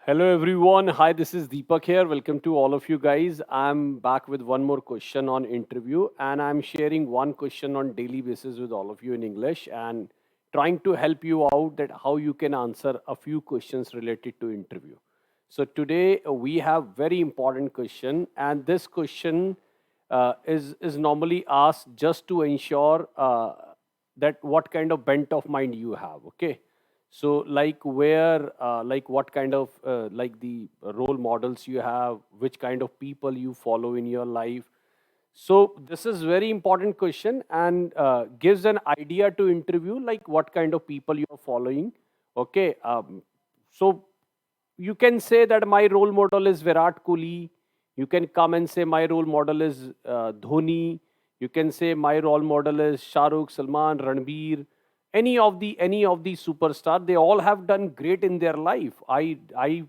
Hello everyone. Hi, this is Deepak here. Welcome to all of you guys. I'm back with one more question on interview and I'm sharing one question on daily basis with all of you in English and trying to help you out that how you can answer a few questions related to interview. So today we have very important question and this question is normally asked just to ensure that what kind of bent of mind you have. Okay, so like where like what kind of like the role models you have, which kind of people you follow in your life. So this is very important question and gives an idea to interview like what kind of people you are following. Okay, so you can say that my role model is Virat Kohli. You can come and say my role model is Dhoni. You can say my role model is Shah Rukh, Salman, Ranbir. Any of the superstar, they all have done great in their life. I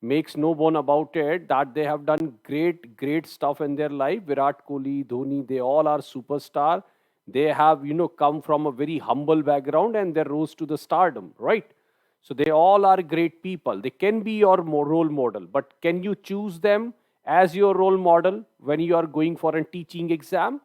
makes no bone about it that they have done great stuff in their life. Virat Kohli, Dhoni, they all are superstar. They have come from a very humble background and they rose to the stardom, right? So they all are great people. They can be your role model, but can you choose them as your role model when you are going for a teaching exam?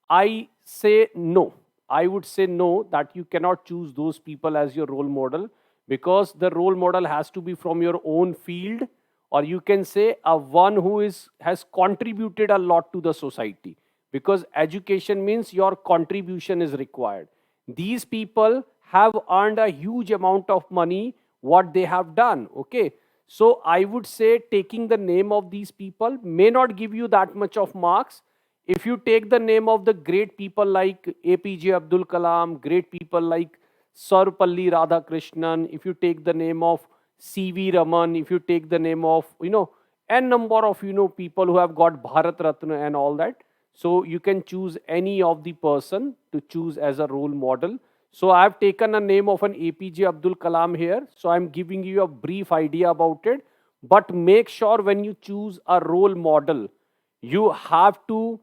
I say no. I would say no, that you cannot choose those people as your role model because the role model has to be from your own field, or you can say a one who is has contributed a lot to the society, because education means your contribution is required. These people have earned a huge amount of money what they have done. Okay, so I would say taking the name of these people may not give you that much of marks. If you take the name of the great people like APJ Abdul Kalam, great people like Sarvapalli Radhakrishnan, if you take the name of CV Raman, if you take the name of n number of people who have got Bharat Ratna and all that, so you can choose any of the person to choose as a role model. So I have taken a name of an APJ Abdul Kalam here, so I'm giving you a brief idea about it. But make sure when you choose a role model, you have to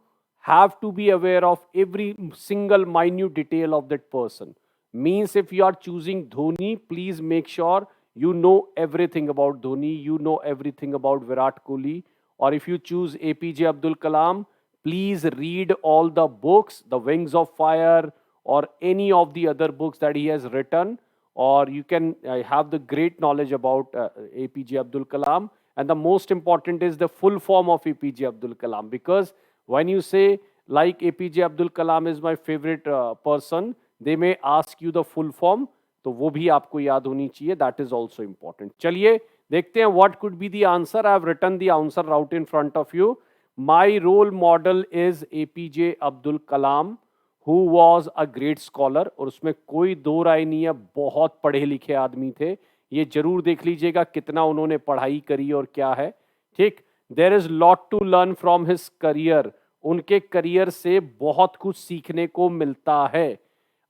be aware of every single minute detail of that person. Means if you are choosing Dhoni, please make sure you know everything about Dhoni, you know everything about Virat Kohli. Or if you choose APJ Abdul Kalam, please read all the books, The Wings of Fire, or any of the other books that he has written. Or you can have the great knowledge about APJ Abdul Kalam. And the most important is the full form of APJ Abdul Kalam, because when you say like APJ Abdul Kalam is my favorite person, they may ask you the full form, तो वो भी आपको याद होनी चाहिए. That is also important. चलिए देखते हैं what could be the answer. I have written the answer out in front of you. My role model is APJ Abdul Kalam, who was a great scholar. और उसमें कोई दो राय नहीं है, बहुत पढ़े लिखे आदमी थे. ये जरूर देख लीजिएगा कितना उन्होंने पढ़ाई करी और क्या है. ठीक, there is lot to learn from his career. उनके करियर से बहुत कुछ सीखने को मिलता है.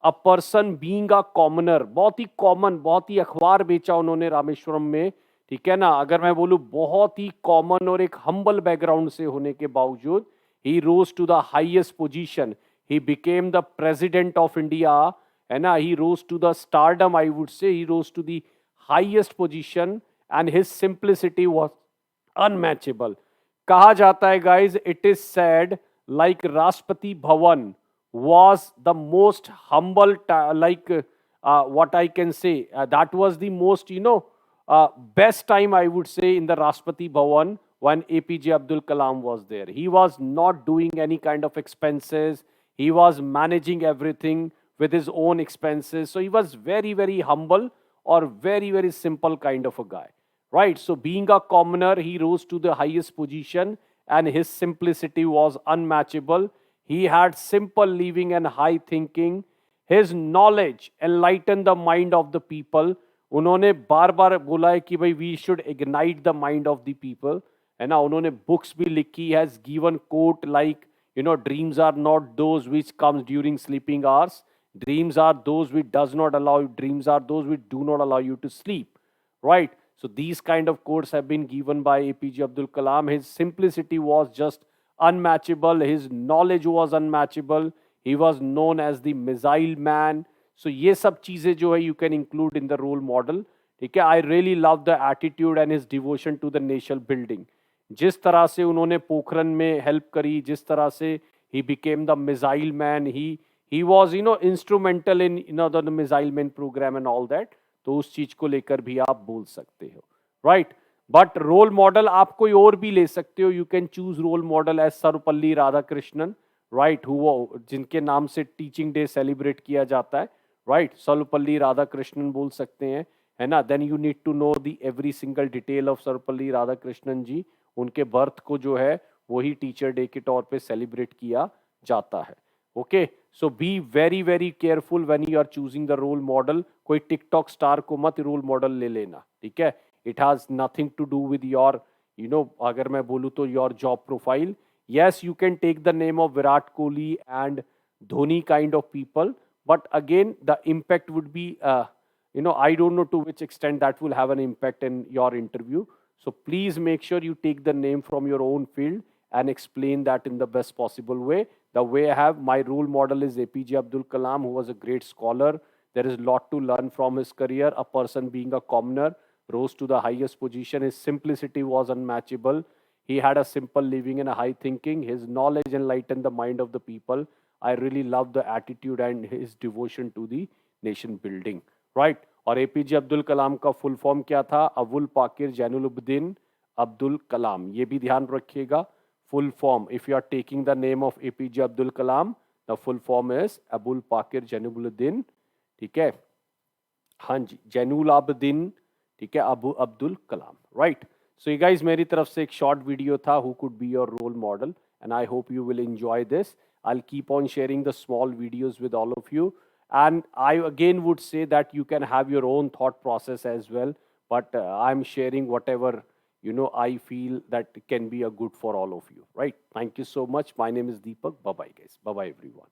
A person being a commoner, बहुत ही कॉमन, बहुत ही अखबार बेचा उन्होंने रामेश्वरम में. ठीक है ना, अगर मैं बोलूं बहुत ही कॉमन और एक हम्बल बैकग्राउंड से होने के बावजूद he rose to the highest position. He became the president of India, है ना. He rose to the stardom, I would say he rose to the highest position. And his simplicity was unmatchable. कहा जाता है guys, it is said like Rashtrapati Bhavan was the most humble what I can say, that was the most best time I would say in the Rashtrapati Bhavan when APJ Abdul Kalam was there. He was not doing any kind of expenses. He was managing everything with his own expenses. So he was very humble, or very simple kind of a guy, right? So being a commoner, he rose to the highest position and his simplicity was unmatchable. He had simple living and high thinking. His knowledge enlightened the mind of the people. उन्होंने बार बार बोला है कि भाई we should ignite the mind of the people, है ना. उन्होंने books भी लिखी, has given quote like dreams are not those which comes during sleeping hours. Dreams are those which does not allow you. Dreams are those which do not allow you to sleep, right? So these kind of quotes have been given by APJ Abdul Kalam. His simplicity was just unmatchable. His knowledge was unmatchable. He was known as the missile man. So ये सब चीजें जो है you can include in the role model. ठीक है. I really love the attitude and his devotion to the nation building. जिस तरह से उन्होंने पोखरन में हेल्प करी, जिस तरह से ही became the missile man, he was instrumental in the missile main program and all that. तो उस चीज को लेकर भी आप बोल सकते हो, राइट. बट रोल मॉडल आप कोई और भी ले सकते हो. You can choose role model as Sarvepalli Radhakrishnan, right, जिनके नाम से टीचिंग डे सेलिब्रेट किया जाता है, राइट. सर्वपल्ली राधाकृष्णन बोल सकते हैं, है ना. Then you need to know the every single detail of Sarvepalli Radhakrishnan ji. उनके बर्थ को जो है वही टीचर डे के तौर पे सेलिब्रेट किया जाता है. Okay, so be very very careful when you are choosing the role model. कोई टिकटॉक स्टार को मत रोल मॉडल ले लेना, ठीक है. It has nothing to do with your अगर मैं बोलूँ तो your job profile. yes, you can take the name of Virat Kohli and Dhoni kind of people, but again the impact would be I don't know to which extent that will have an impact in your interview. So please make sure you take the name from your own field and explain that in the best possible way. The way I have, my role model is APJ Abdul Kalam, who was a great scholar. There is a lot to learn from his career. A person being a commoner rose to the highest position. His simplicity was unmatchable. He had a simple living and a high thinking. His knowledge enlightened the mind of the people. I really love the attitude and his devotion to the nation building. Right? और APJ Abdul कलाम का full form क्या था? अबुल पाकिर जैनुलब्दीन अब्दुल कलाम. ये भी ध्यान रखिएगा. Full form, if you are taking the name of APJ Abdul Kalam, the full form is Abul Pakir Jainulabdeen. ठीक है, हाँ जी, जैनुल आबदीन. ठीक है, अबू अब्दुल कलाम, राइट. सो ये गाइज मेरी तरफ से एक शॉर्ट वीडियो था, who could be your role model, and I hope you will enjoy this. I'll keep on sharing the small videos with all of you. And I again would say that you can have your own thought process as well. But I'm sharing whatever, I feel that can be a good for all of you. Right? Thank you so much. My name is Deepak. Bye bye, guys. Bye bye, everyone.